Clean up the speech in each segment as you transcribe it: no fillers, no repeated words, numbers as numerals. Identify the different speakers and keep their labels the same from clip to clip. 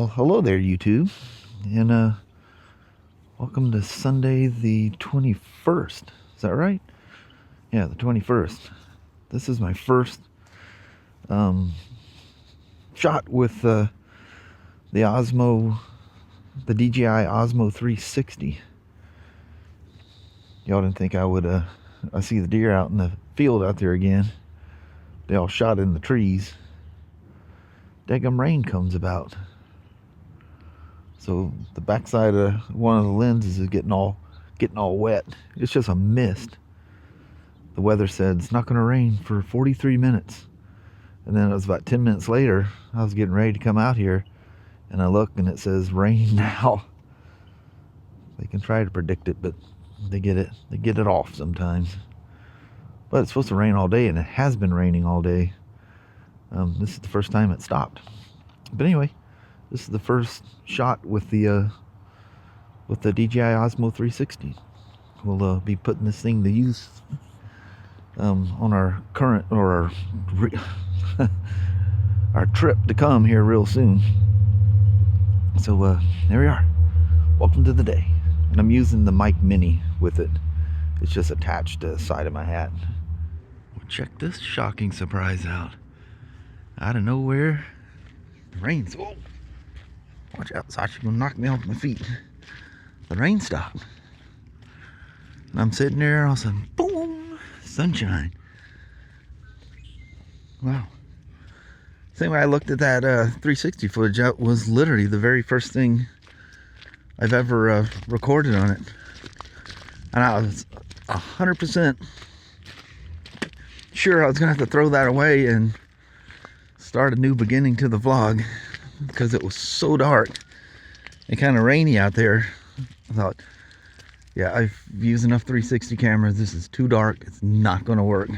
Speaker 1: Well, hello there, YouTube, and welcome to Sunday the 21st. Is that right? Yeah, the 21st. This is my first shot with the Osmo, the DJI Osmo 360. Y'all didn't think I would I see the deer out in the field out there again. They all shot in the trees. Daggum rain comes about. So the backside of one of the lenses is getting all wet. It's just a mist. The weather said it's not going to rain for 43 minutes. And then it was about 10 minutes later, I was getting ready to come out here, and I look and it says rain now. They can try to predict it, but they get it off sometimes. But it's supposed to rain all day, and it has been raining all day. This is the first time it stopped. But anyway, this is the first shot with the DJI Osmo 360. We'll be putting this thing to use on our current, or our trip to come here real soon. So there we are. Welcome to the day. And I'm using the Mic Mini with it. It's just attached to the side of my hat. Well, check this shocking surprise out. Out of nowhere, the rain's. Whoa. Watch out, Sasha's gonna knock me off my feet. The rain stopped. And I'm sitting there, all of a sudden, boom, sunshine. Wow. Same way I looked at that 360 footage, that was literally the very first thing I've ever recorded on it. And I was 100% sure I was gonna have to throw that away and start a new beginning to the vlog, because it was so dark and kind of rainy out there. I thought, yeah, I've used enough 360 cameras. This is too dark. It's not going to work.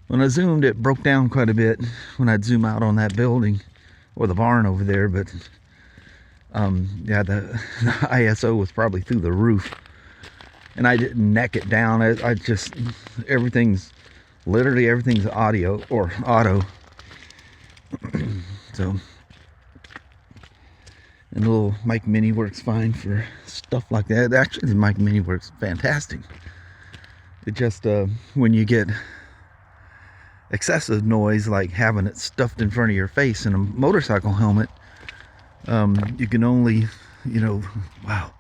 Speaker 1: When I zoomed, it broke down quite a bit when I'd zoom out on that building or the barn over there. But yeah, the ISO was probably through the roof, and I didn't neck it down. I just, literally everything's audio or auto. So, and the little Mic Mini works fine for stuff like that. Actually, the Mic Mini works fantastic. It just, when you get excessive noise, like having it stuffed in front of your face in a motorcycle helmet, you can only, wow,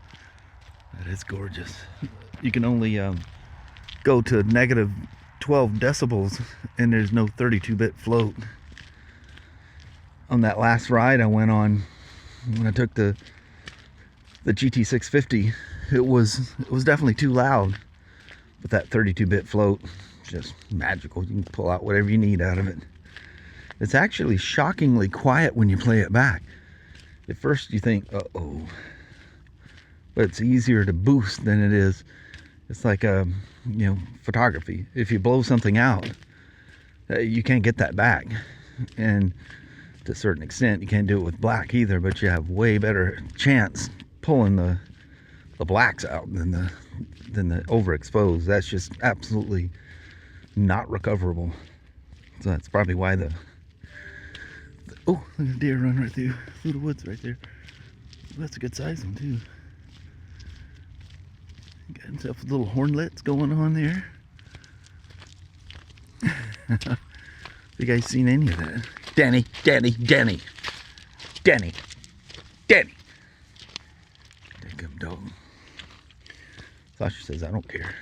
Speaker 1: that is gorgeous. You can only go to negative 12 decibels, and there's no 32-bit float. On that last ride I went on, when I took the GT650, it was definitely too loud. But that 32-bit float is just magical. You can pull out whatever you need out of it. It's actually shockingly quiet when you play it back. At first you think, uh-oh. But it's easier to boost than it is. It's like photography. If you blow something out, you can't get that back. And to a certain extent, you can't do it with black either, but you have way better chance pulling the blacks out than the overexposed. That's just absolutely not recoverable. So that's probably why oh, look at a deer run right through the woods right there. That's a good size one too. Got himself a little hornlets going on there. You guys seen any of that? Danny. Damn dog. Sasha says, I don't care.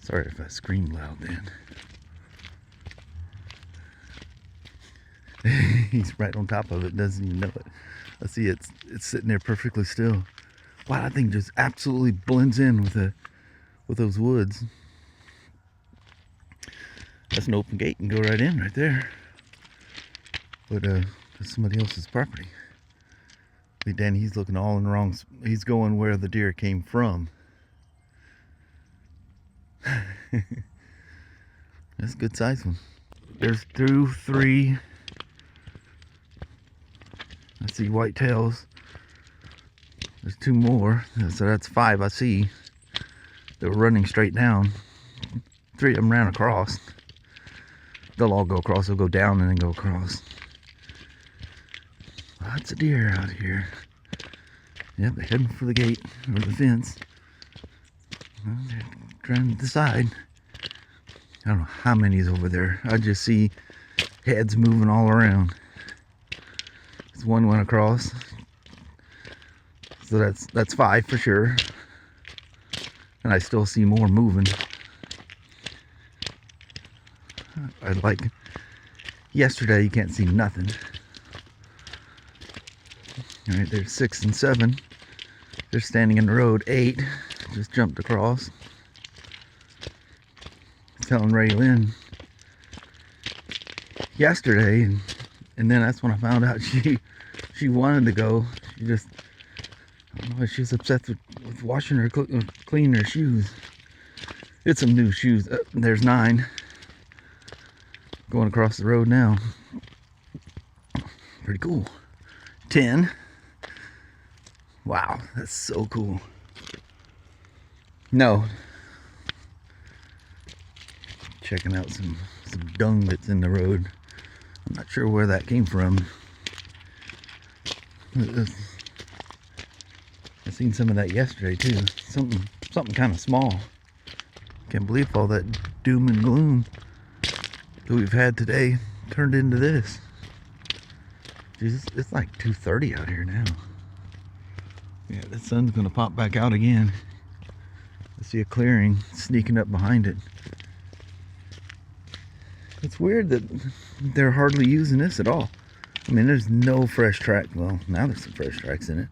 Speaker 1: Sorry if I scream loud then. He's right on top of it, doesn't even know it. I see it's sitting there perfectly still. Wow, that thing just absolutely blends in with those woods. That's an open gate and go right in right there. But that's somebody else's property. Danny, he's looking all in the wrong. He's going where the deer came from. That's a good size one. There's 2, 3. I see whitetails. There's 2 more, so that's 5 I see. They were running straight down. 3 of them ran across. They'll all go across. They'll go down and then go across. Lots of deer out here. Yep, they're heading for the gate or the fence. Well, they're trying to decide. I don't know how many's over there. I just see heads moving all around. This one went across. So that's 5 for sure. And I still see more moving. Like yesterday, you can't see nothing. All right, there's 6 and 7. They're standing in the road. 8 just jumped across. Telling Ray Lynn yesterday, and then that's when I found out she wanted to go. She just, I don't know, she was upset with washing her, cleaning her shoes. It's some new shoes. There's 9 going across the road now. Pretty cool. 10. Wow, that's so cool. No. Checking out some dung that's in the road. I'm not sure where that came from. I seen some of that yesterday too. Something kind of small. Can't believe all that doom and gloom that we've had today turned into this. Jesus, it's like 2:30 out here now. Yeah, the sun's gonna pop back out again. I see a clearing sneaking up behind it. It's weird that they're hardly using this at all. I mean, there's no fresh track. Well, now there's some fresh tracks in it.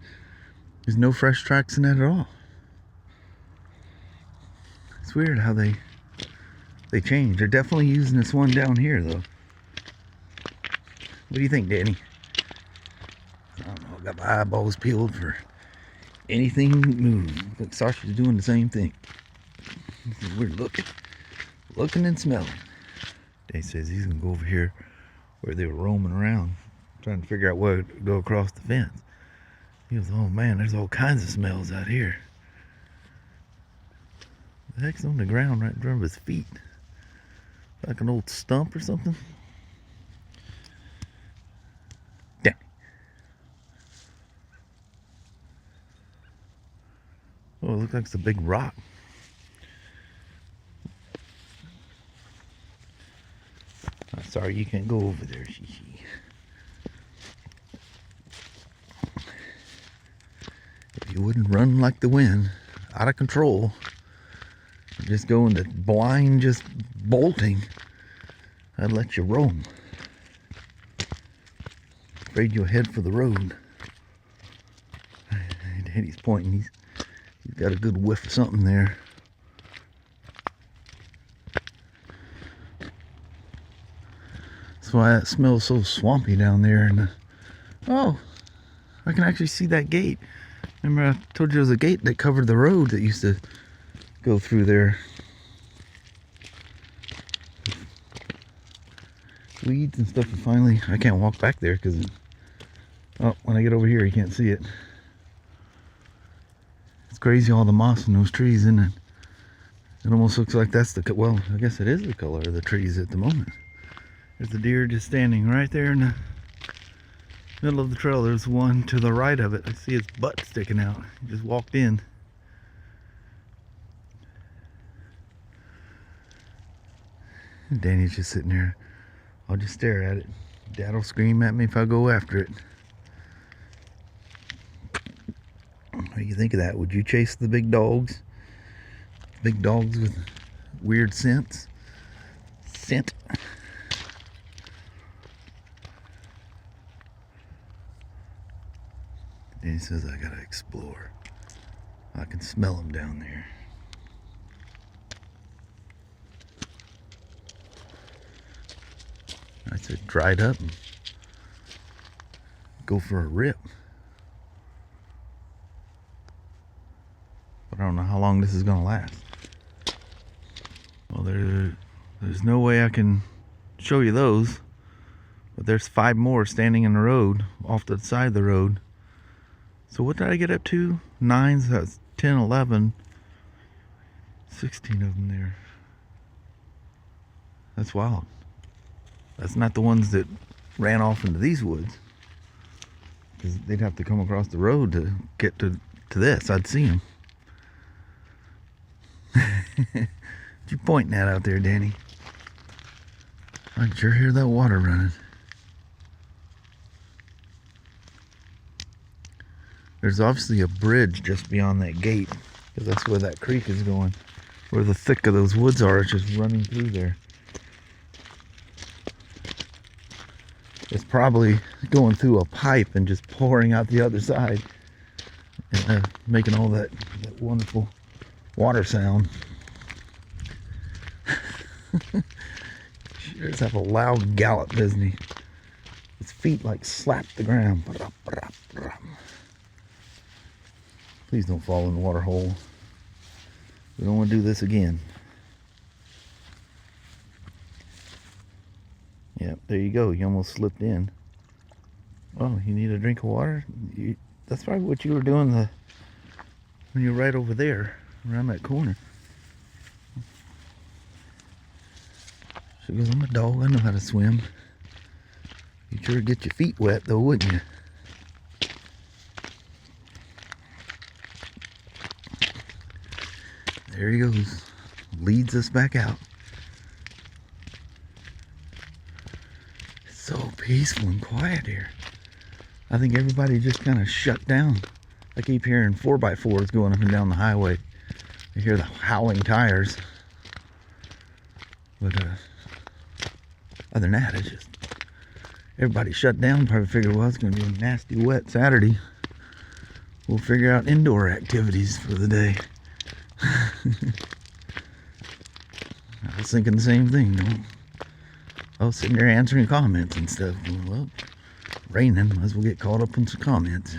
Speaker 1: There's no fresh tracks in it at all. It's weird how they change. They're definitely using this one down here, though. What do you think, Danny? I don't know. I got my eyeballs peeled for anything moving. Look, Sasha's doing the same thing. We're looking and smelling. He says he's gonna go over here where they were roaming around trying to figure out where to go across the fence. He goes, oh man, there's all kinds of smells out here. The heck's on the ground right in front of his feet? Like an old stump or something? Damn. Oh, it looks like it's a big rock. Sorry, you can't go over there, Shishi. If you wouldn't run like the wind, out of control, just go into blind, just bolting, I'd let you roam. Afraid you'll head for the road. Daddy's pointing. He's got a good whiff of something there. That's why it smells so swampy down there. And oh, I can actually see that gate. Remember I told you there was a gate that covered the road that used to go through there. Weeds and stuff. And finally, I can't walk back there because, oh, when I get over here, you can't see it. It's crazy, all the moss in those trees, isn't it? It almost looks like that's the, well, I guess it is the color of the trees at the moment. There's the deer just standing right there in the middle of the trail. There's one to the right of it. I see his butt sticking out. He just walked in. And Danny's just sitting there. I'll just stare at it. Dad'll scream at me if I go after it. What do you think of that? Would you chase the big dogs? Big dogs with weird scents? Scent. And he says, I gotta explore. I can smell them down there. I said, dried up and go for a rip. But I don't know how long this is gonna last. Well, there's no way I can show you those. But there's 5 more standing in the road, off to the side of the road. So what did I get up to? 9, so that's 10, 11, 16 of them there. That's wild. That's not the ones that ran off into these woods. because they'd have to come across the road to get to this. I'd see them. What you pointing at out there, Danny? I can sure hear that water running. There's obviously a bridge just beyond that gate, because that's where that creek is going. Where the thick of those woods are, it's just running through there. It's probably going through a pipe and just pouring out the other side, and making all that wonderful water sound. Sure does have a loud gallop, doesn't he? His feet like slap the ground. Please don't fall in the water hole. We don't want to do this again. Yep, there you go. You almost slipped in. Oh, you need a drink of water? That's probably what you were doing when you were right over there, around that corner. She goes, I'm a dog, I know how to swim. You'd sure get your feet wet though, wouldn't you? There he goes. Leads us back out. It's so peaceful and quiet here. I think everybody just kind of shut down. I keep hearing 4x4s going up and down the highway. I hear the howling tires. But other than that, it's just everybody shut down. Probably figured, well, it's going to be a nasty wet Saturday. We'll figure out indoor activities for the day. I was thinking the same thing. I was sitting there answering comments and stuff. Well, raining, might as well get caught up on some comments.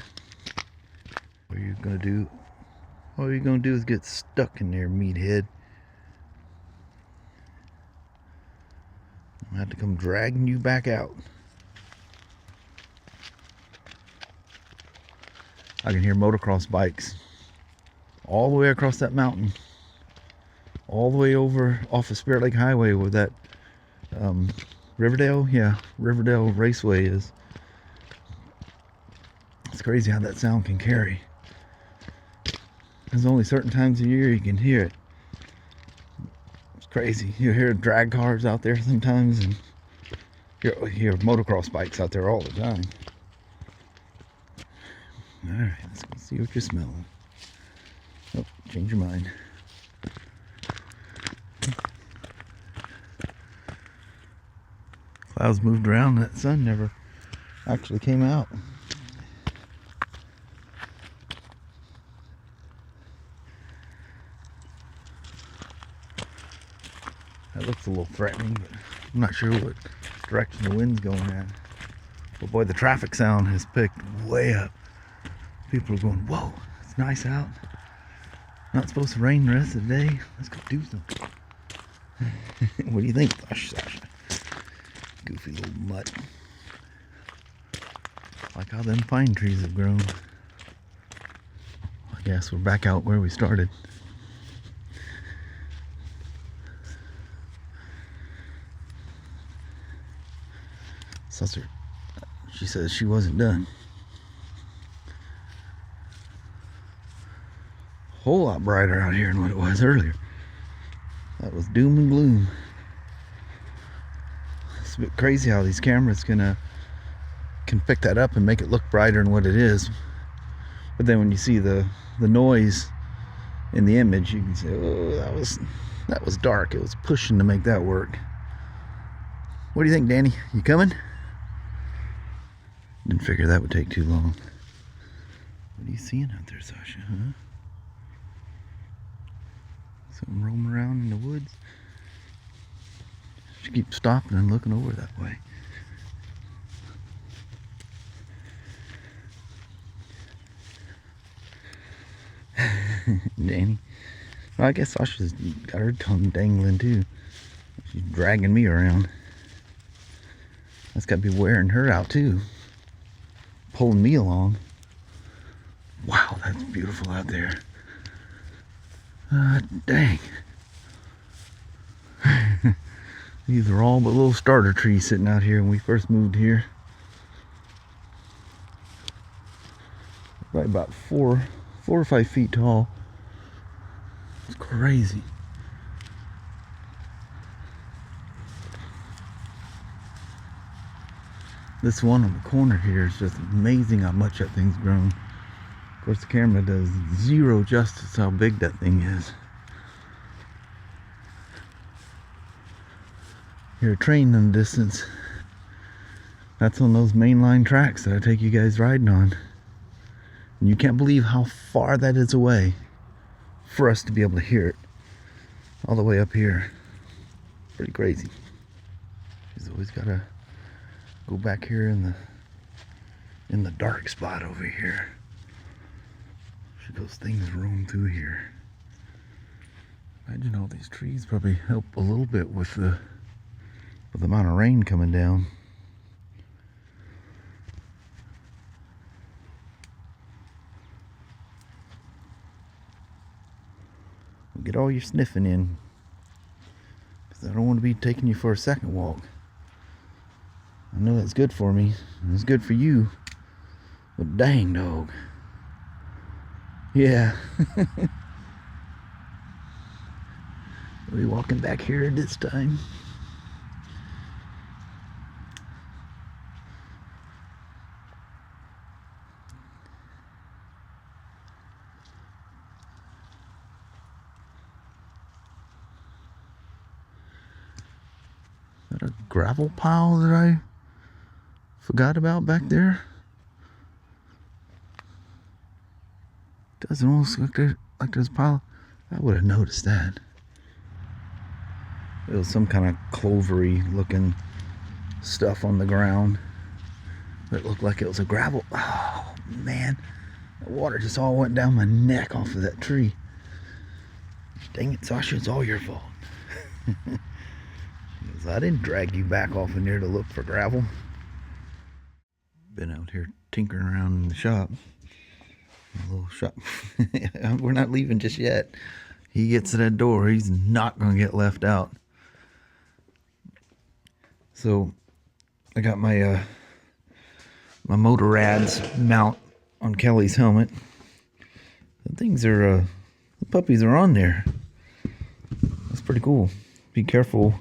Speaker 1: What you're gonna do? All you're gonna do is get stuck in there, meathead. I have to come dragging you back out. I can hear motocross bikes all the way across that mountain, all the way over off of Spirit Lake Highway where that Riverdale Raceway is. It's crazy how that sound can carry. There's only certain times of year you can hear it. It's crazy. You hear drag cars out there sometimes, and you hear motocross bikes out there all the time. Alright, let's go see what you're smelling. Oh, change your mind. Clouds moved around, that sun never actually came out. That looks a little threatening, but I'm not sure what direction the wind's going at. But boy, the traffic sound has picked way up. People are going, whoa, it's nice out. Not supposed to rain the rest of the day. Let's go do something. What do you think, Sasha? Goofy little mutt. Like how them pine trees have grown. I guess we're back out where we started. Susser, she says she wasn't done. Whole lot brighter out here than what it was earlier. That was doom and gloom. It's a bit crazy how these cameras can pick that up and make it look brighter than what it is. But then when you see the noise in the image, you can say, oh, that was dark. It was pushing to make that work. What do you think, Danny? You coming? Didn't figure that would take too long. What are you seeing out there, Sasha, huh? Something roaming around in the woods. She keeps stopping and looking over that way. Danny. Well, I guess Sasha's got her tongue dangling too. She's dragging me around. That's got to be wearing her out too. Pulling me along. Wow, that's beautiful out there. Dang. These are all but little starter trees sitting out here when we first moved here. Probably about 4 or 5 feet tall. It's crazy. This one on the corner here is just amazing how much that thing's grown. Of course, the camera does zero justice how big that thing is. You're a train in the distance. That's on those mainline tracks that I take you guys riding on. And you can't believe how far that is away for us to be able to hear it. All the way up here. Pretty crazy. He's always gotta go back here in the dark spot over here. Should those things roam through here. Imagine all these trees probably help a little bit with the amount of rain coming down. Get all your sniffing in, because I don't want to be taking you for a second walk. I know that's good for me, and it's good for you, but dang dog. Yeah. Are we walking back here this time? Is that a gravel pile that I forgot about back there? Doesn't almost look like there's a pile. I would have noticed that. It was some kind of clovery looking stuff on the ground. It looked like it was a gravel. Oh man, the water just all went down my neck off of that tree. Dang it, Sasha, it's all your fault. I didn't drag you back off in there to look for gravel. Been out here tinkering around in the shop. A little shop. We're not leaving just yet. He gets to that door, he's not going to get left out. So I got my my Motorads mount on Kelly's helmet. The things are the puppies are on there. That's pretty cool. Be careful,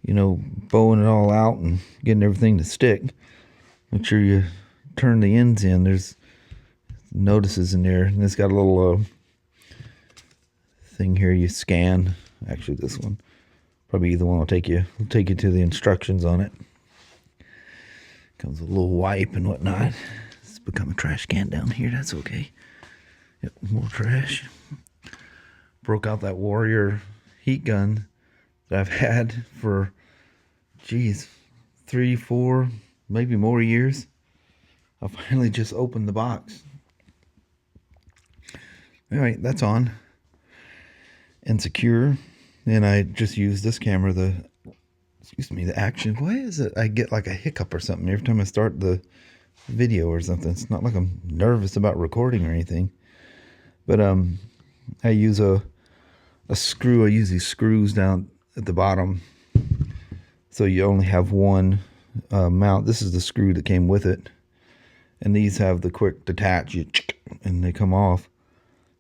Speaker 1: you know, bowing it all out and getting everything to stick. Make sure you turn the ends in. There's notices in there, and it's got a little thing here you scan. Actually, this one, probably either one will take you to the instructions on it. Comes with a little wipe and whatnot. It's become a trash can down here. That's okay. Yep, more trash. Broke out that Warrior heat gun that I've had for, geez, 3, 4, maybe more years. I finally just opened the box. Anyway, that's on and secure. And I just use this camera, the action. Why is it I get like a hiccup or something every time I start the video or something? It's not like I'm nervous about recording or anything. But I use a screw. I use these screws down at the bottom, so you only have one mount. This is the screw that came with it, and these have the quick detach, and they come off.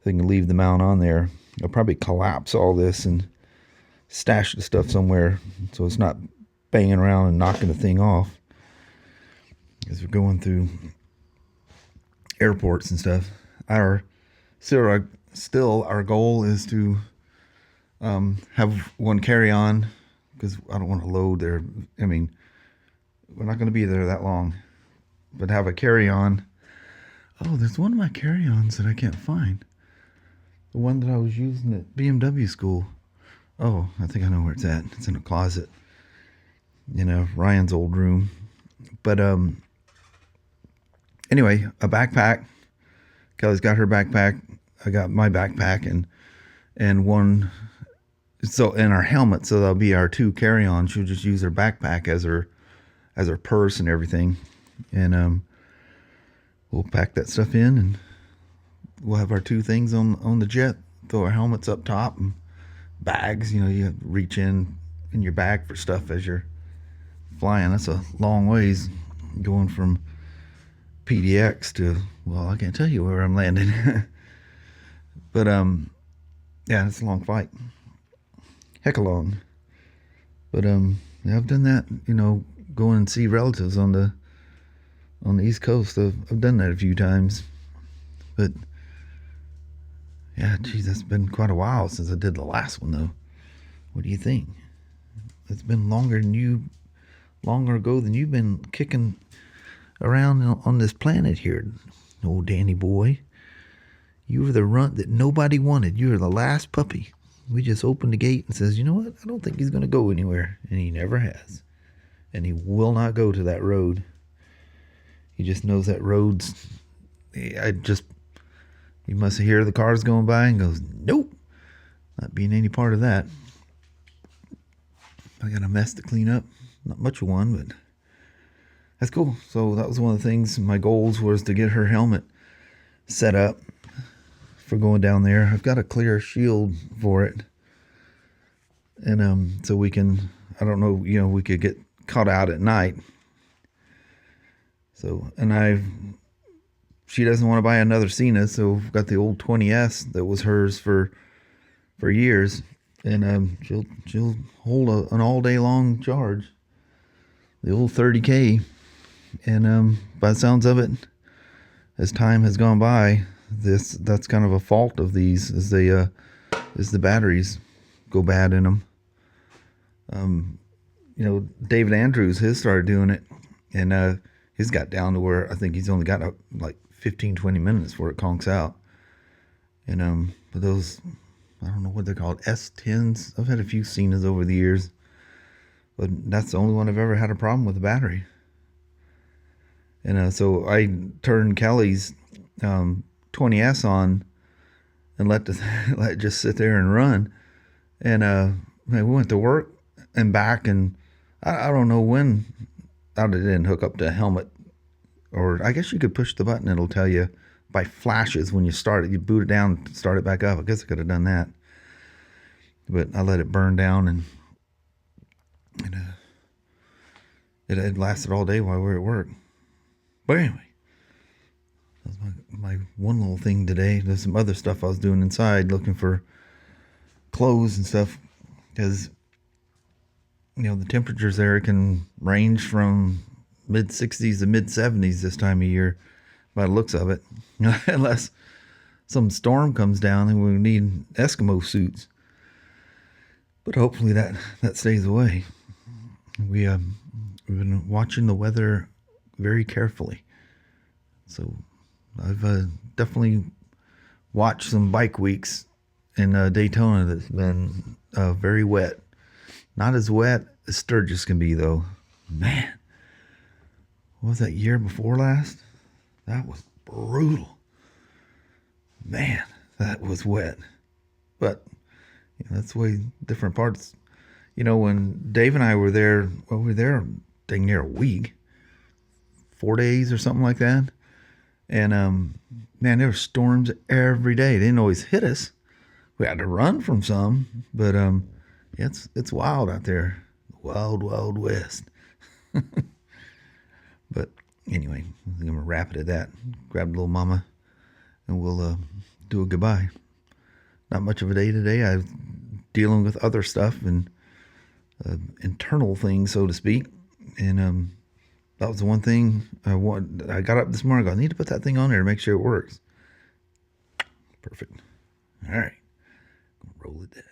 Speaker 1: So you can leave the mount on there. I'll probably collapse all this and stash the stuff somewhere so it's not banging around and knocking the thing off, as we're going through airports and stuff. Our goal is to have one carry-on, because I don't want to load there. I mean, we're not going to be there that long, but have a carry-on. Oh, there's one of my carry-ons that I can't find. The one that I was using at BMW school. Oh, I think I know where it's at. It's in a closet, Ryan's old room. But anyway, a backpack. Kelly's got her backpack. I got my backpack and one. So, and our helmet. So that'll be our 2 carry-on. She'll just use her backpack as her purse and everything. And we'll pack that stuff in, and we'll have our 2 things on the jet. Throw our helmets up top, and bags. You reach in your bag for stuff as you're flying. That's a long ways, going from PDX to, well, I can't tell you where I'm landing. But yeah, it's a long flight. Heck of long. But yeah, I've done that, you know, going and see relatives on the East Coast. I've done that a few times. But yeah, geez, that's been quite a while since I did the last one though. What do you think? It's been longer ago than you've been kicking around on this planet here, old Danny boy. You were the runt that nobody wanted. You were the last puppy. We just opened the gate and says, you know what? I don't think he's going to go anywhere. And he never has. And he will not go to that road. He just knows that road's... He must hear the cars going by and goes, nope. Not being any part of that. I got a mess to clean up. Not much of one, but that's cool. So that was one of the things. My goals was to get her helmet set up for going down there. I've got a clear shield for it. And so we can, I don't know, you know, we could get caught out at night. So, and she doesn't want to buy another Scenic, so I've got the old 20S that was hers for years. And she'll hold an all day long charge. The old 30K. And by the sounds of it, as time has gone by, that's kind of a fault of these is the batteries go bad in them. You know, David Andrews, his started doing it, and his got down to where I think he's only got like 15-20 minutes before it conks out. And but those, I don't know what they're called, S10s. I've had a few Cenas over the years, but that's the only one I've ever had a problem with the battery. And so I turned Kelly's 20S on and let it just sit there and run. And we went to work and back, and I don't know when I didn't hook up to a helmet, or I guess you could push the button. It'll tell you by flashes when you start it. You boot it down, start it back up. I guess I could have done that, but I let it burn down, and it lasted all day while we were at work. But anyway, that was my one little thing today. There's some other stuff I was doing inside, looking for clothes and stuff, because you know the temperatures there can range from mid 60s to mid 70s this time of year, by the looks of it. Unless some storm comes down and we need Eskimo suits. But hopefully that stays away. We've been watching the weather very carefully. So I've definitely watched some bike weeks in Daytona that's been very wet. Not as wet as Sturgis can be, though. Man, what was that, year before last? That was brutal. Man, that was wet. But you know, that's the way different parts. You know, when Dave and I were there, well, we were there dang near a week, 4 days or something like that. And man, there were storms every day. They didn't always hit us. We had to run from some, but yeah, it's wild out there. Wild, wild west. But anyway, I think I'm gonna wrap it at that. Grab little mama, and we'll do a goodbye. Not much of a day today. I'm dealing with other stuff and internal things, so to speak. And that was the one thing I got up this morning. I need to put that thing on there to make sure it works. Perfect. All right, roll it then.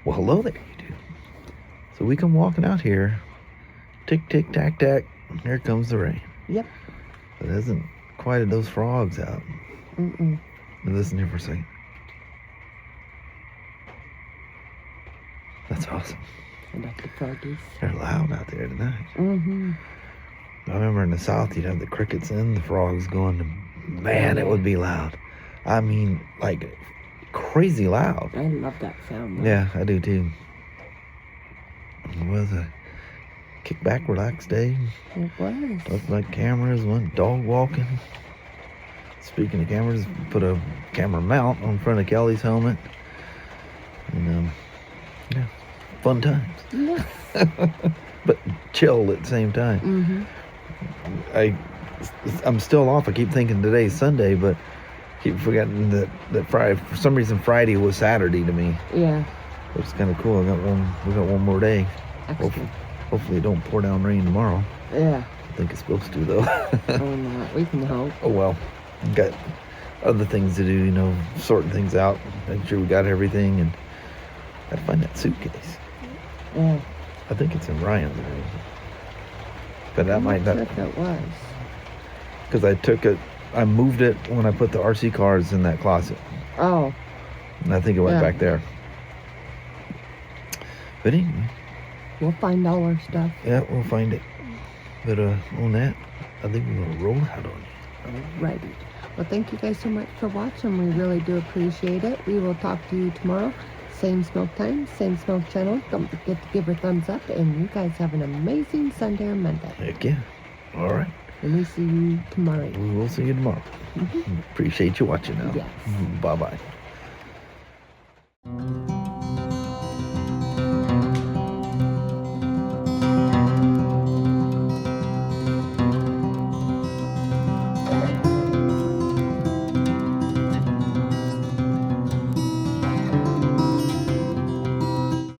Speaker 1: Well, hello there, you two. So we come walking out here. Tick, tick, tack, tack. Here comes the rain.
Speaker 2: Yep.
Speaker 1: It hasn't quieted those frogs out.
Speaker 2: Mm-mm.
Speaker 1: Listen here for a second. That's awesome.
Speaker 2: I like the froggies.
Speaker 1: They're loud out there tonight.
Speaker 2: Mm-hmm.
Speaker 1: I remember in the South, you'd have the crickets and the frogs going. Man, it would be loud. I mean, like crazy loud.
Speaker 2: I love that sound.
Speaker 1: Yeah, I do too. It was a kick back, relaxed day.
Speaker 2: It was.
Speaker 1: Looked like cameras, went dog walking. Speaking of cameras, put a camera mount on front of Kelly's helmet. And yeah, fun times.
Speaker 2: Yeah.
Speaker 1: But chill at the same time.
Speaker 2: Mm-hmm.
Speaker 1: I I'm still off. I keep thinking today's Sunday, but keep forgetting that Friday. For some reason, Friday was Saturday to me.
Speaker 2: Yeah.
Speaker 1: It's kind of cool. We got one more day. Hopefully it don't pour down rain tomorrow.
Speaker 2: Yeah.
Speaker 1: I think it's supposed to though.
Speaker 2: Oh no, we can hope.
Speaker 1: Oh well. We've got other things to do, sorting things out, making sure we got everything, and gotta find that suitcase.
Speaker 2: Yeah.
Speaker 1: I think it's in Ryan's room. But that might not.
Speaker 2: I'm not sure if it was.
Speaker 1: Because I moved it when I put the RC cars in that closet.
Speaker 2: Oh.
Speaker 1: And I think it went
Speaker 2: Yeah.
Speaker 1: back there. But anyway.
Speaker 2: We'll find all our stuff.
Speaker 1: Yeah, we'll find it. But on that, I think we're gonna roll out on it.
Speaker 2: Alrighty. Well, thank you guys so much for watching. We really do appreciate it. We will talk to you tomorrow. Same Smoak time, same Smoak channel. Don't forget to give her thumbs up. And you guys have an amazing Sunday or Monday.
Speaker 1: Heck yeah. All right.
Speaker 2: And we see you tomorrow.
Speaker 1: We will see you tomorrow. Appreciate you watching now.
Speaker 2: Yes.
Speaker 1: Bye-bye.